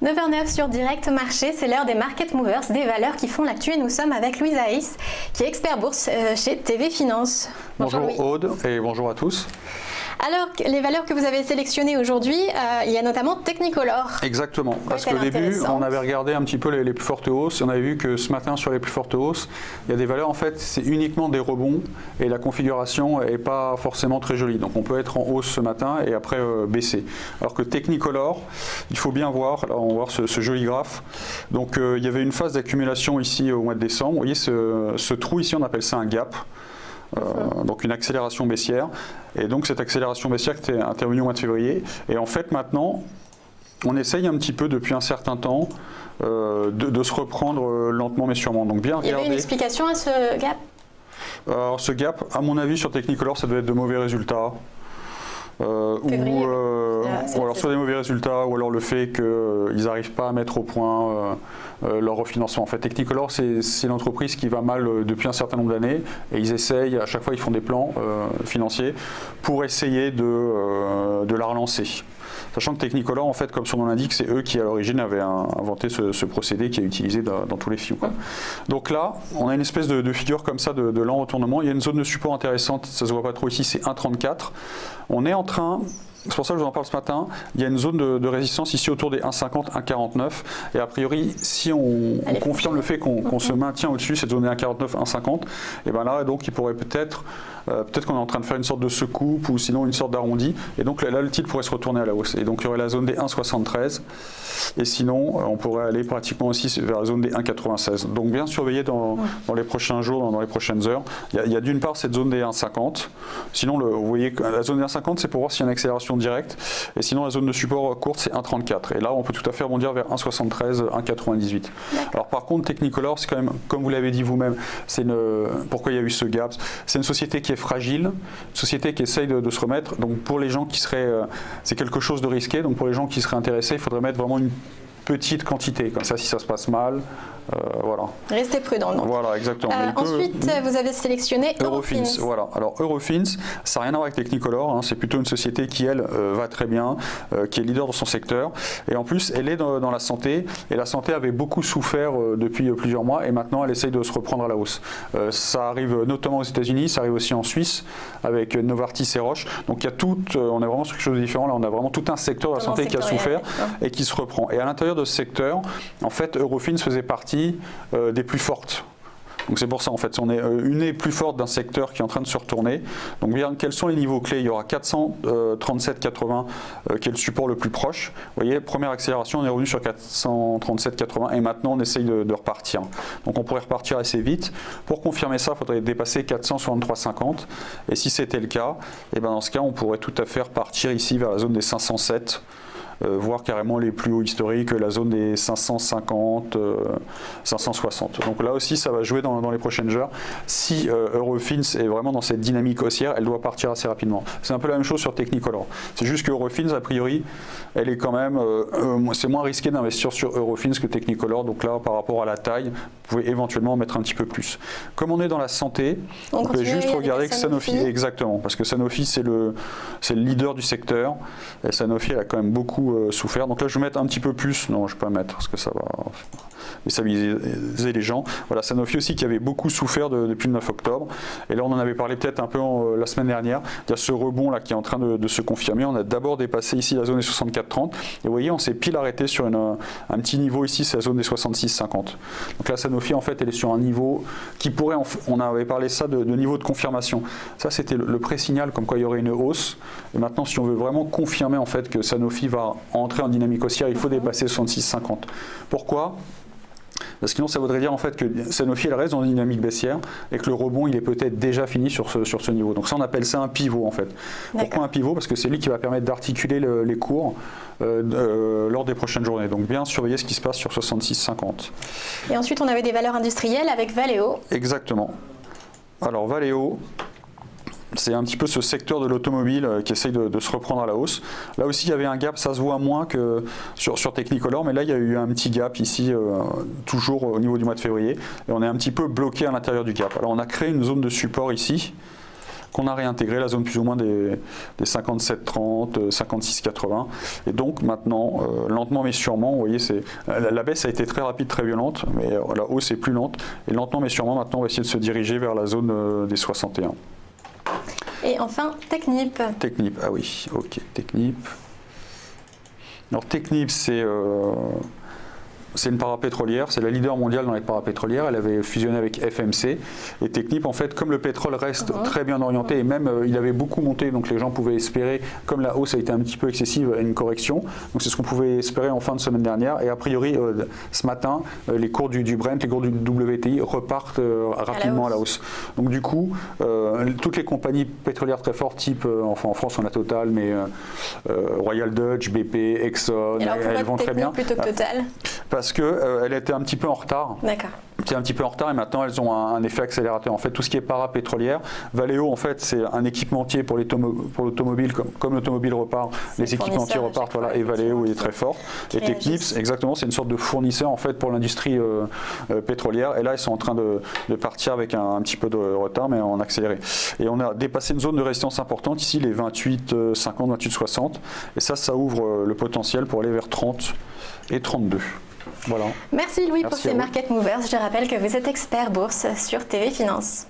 9h09 sur Direct Marché, c'est l'heure des Market Movers, des valeurs qui font l'actu et nous sommes avec Louis Haïs, qui est expert bourse chez TV Finance. Bonjour Aude et bonjour à tous. Alors, les valeurs que vous avez sélectionnées aujourd'hui, il y a notamment Technicolor. Exactement, parce qu'au début, on avait regardé un petit peu les plus fortes hausses et on avait vu que ce matin, sur les plus fortes hausses, il y a des valeurs, en fait, c'est uniquement des rebonds et la configuration n'est pas forcément très jolie. Donc on peut être en hausse ce matin et après baisser. Alors que Technicolor, il faut bien voir, là on va voir ce joli graphe. Donc il y avait une phase d'accumulation ici au mois de décembre. Vous voyez ce trou ici, on appelle ça un gap. Donc une accélération baissière, et donc cette accélération baissière qui était intervenue au mois de février, et en fait maintenant on essaye un petit peu depuis un certain temps de se reprendre lentement mais sûrement. Donc bien regarder. Il y avait une explication à ce gap? Alors ce gap, à mon avis sur Technicolor, ça doit être de mauvais résultats. Ou alors soit des mauvais résultats, ou alors le fait qu'ils n'arrivent pas à mettre au point leur refinancement. En fait, Technicolor, c'est une entreprise qui va mal depuis un certain nombre d'années, et ils essayent, à chaque fois ils font des plans financiers pour essayer de la relancer. Sachant que Technicolor, en fait, comme son nom l'indique, c'est eux qui à l'origine avaient inventé ce procédé qui est utilisé dans tous les FIU. Donc là, on a une espèce de figure comme ça de lent retournement. Il y a une zone de support intéressante, ça se voit pas trop ici, c'est 1,34. On est en train... C'est pour ça que je vous en parle ce matin. Il y a une zone de résistance ici autour des 1,50, 1,49. Et a priori, si on confirme le fait qu'on se maintient au-dessus, cette zone des 1,49, 1,50, et bien là, donc, il pourrait peut-être qu'on est en train de faire une sorte de secoupe ou sinon une sorte d'arrondi. Et donc là, le titre pourrait se retourner à la hausse. Et donc, il y aurait la zone des 1,73. Et sinon, on pourrait aller pratiquement aussi vers la zone des 1,96. Donc, bien surveiller dans les prochains jours, dans les prochaines heures. Il y a d'une part cette zone des 1,50. Sinon, vous voyez, la zone des 1,50, c'est pour voir s'il y a une accélération directe, et sinon la zone de support courte c'est 1,34, et là on peut tout à fait rebondir vers 1,73, 1,98. Alors par contre Technicolor, c'est quand même, comme vous l'avez dit vous-même, pourquoi il y a eu ce gap, c'est une société qui est fragile, une société qui essaye de se remettre, donc pour les gens qui seraient, c'est quelque chose de risqué, donc pour les gens qui seraient intéressés, il faudrait mettre vraiment une petite quantité, comme ça si ça se passe mal, voilà. Restez prudent. Donc. Voilà, exactement. Ensuite, vous avez sélectionné Eurofins. Voilà. Alors Eurofins, ça n'a rien à voir avec Technicolor, hein. C'est plutôt une société qui, elle, va très bien, qui est leader dans son secteur. Et en plus, elle est dans la santé. Et la santé avait beaucoup souffert depuis plusieurs mois. Et maintenant, elle essaye de se reprendre à la hausse. Ça arrive notamment aux États-Unis, ça arrive aussi en Suisse, avec Novartis et Roche. Donc il y a on est vraiment sur quelque chose de différent. Là, on a vraiment tout un secteur de la santé qui a souffert et qui se reprend. Et à l'intérieur de ce secteur, en fait, Eurofins faisait partie des plus fortes. Donc c'est pour ça en fait, on est une des plus fortes d'un secteur qui est en train de se retourner. Donc bien, quels sont les niveaux clés? Il y aura 437,80 qui est le support le plus proche. Vous voyez, première accélération, on est revenu sur 437,80 et maintenant on essaye de repartir. Donc on pourrait repartir assez vite. Pour confirmer ça, il faudrait dépasser 463,50. Et si c'était le cas, et ben dans ce cas, on pourrait tout à fait repartir ici vers la zone des 507. Voire carrément les plus hauts historiques, la zone des 550, 560. Donc là aussi, ça va jouer dans les prochaines heures. Si Eurofins est vraiment dans cette dynamique haussière, elle doit partir assez rapidement. C'est un peu la même chose sur Technicolor. C'est juste que Eurofins, a priori, elle est quand même, c'est moins risqué d'investir sur Eurofins que Technicolor. Donc là, par rapport à la taille, vous pouvez éventuellement mettre un petit peu plus. Comme on est dans la santé, on peut juste regarder que Sanofi, exactement, parce que Sanofi, c'est le leader du secteur. Et Sanofi, elle a quand même beaucoup souffert. Donc là, je vais mettre un petit peu plus. Non, je ne vais pas mettre parce que ça va déstabiliser les gens. Voilà, Sanofi aussi qui avait beaucoup souffert depuis le 9 octobre. Et là, on en avait parlé peut-être un peu la semaine dernière. Il y a ce rebond là qui est en train de se confirmer. On a d'abord dépassé ici la zone des 64,30. Et vous voyez, on s'est pile arrêté sur un petit niveau ici, c'est la zone des 66,50. Donc là, Sanofi, en fait, elle est sur un niveau qui pourrait, on avait parlé ça de niveau de confirmation. Ça, c'était le pré-signal comme quoi il y aurait une hausse. Et maintenant, si on veut vraiment confirmer en fait que Sanofi va entrer en dynamique haussière, il faut dépasser 66,50. Pourquoi ? Parce que sinon, ça voudrait dire en fait que Sanofi elle reste dans une dynamique baissière et que le rebond il est peut-être déjà fini sur ce niveau. Donc ça, on appelle ça un pivot en fait. Pourquoi un pivot? Parce que c'est lui qui va permettre d'articuler les cours lors des prochaines journées. Donc bien surveiller ce qui se passe sur 66,50. Et ensuite, on avait des valeurs industrielles avec Valeo. Exactement. Alors Valeo, c'est un petit peu ce secteur de l'automobile qui essaye de se reprendre à la hausse. Là aussi, il y avait un gap, ça se voit moins que sur Technicolor, mais là, il y a eu un petit gap ici, toujours au niveau du mois de février, et on est un petit peu bloqué à l'intérieur du gap. Alors, on a créé une zone de support ici, qu'on a réintégré la zone plus ou moins des 57,30, 56,80. Et donc maintenant, lentement mais sûrement, vous voyez, la baisse a été très rapide, très violente, mais la hausse est plus lente. Et lentement mais sûrement, maintenant, on va essayer de se diriger vers la zone des 61. Et enfin, Technip. Technip, ah oui, ok, Technip. Alors Technip, c'est une parapétrolière, c'est la leader mondiale dans les parapétrolières. Elle avait fusionné avec FMC. Et Technip, en fait, comme le pétrole reste très bien orienté, et même il avait beaucoup monté, donc les gens pouvaient espérer, comme la hausse a été un petit peu excessive, une correction. Donc c'est ce qu'on pouvait espérer en fin de semaine dernière. Et a priori, ce matin, les cours du Brent, les cours du WTI repartent rapidement à la hausse. Donc du coup, toutes les compagnies pétrolières très fortes, type, enfin en France on a Total, mais Royal Dutch, BP, Exxon, elles vont très bien. Plutôt que Total, parce qu'elle était un petit peu en retard. D'accord. Qui est un petit peu en retard et maintenant elles ont un effet accélérateur. En fait, tout ce qui est parapétrolière, Valeo, en fait, c'est un équipementier pour l'automobile, comme l'automobile repart, les équipementiers repartent, voilà, et Valeo est très fort. Et Technip, exactement, c'est une sorte de fournisseur en fait pour l'industrie pétrolière. Et là, ils sont en train de partir avec un petit peu de retard, mais en accéléré. Et on a dépassé une zone de résistance importante ici, les 28,50, 28,60. Et ça ouvre le potentiel pour aller vers 30 et 32. Voilà. Merci Louis pour ces Market Movers. Je rappelle que vous êtes expert bourse sur TV Finance.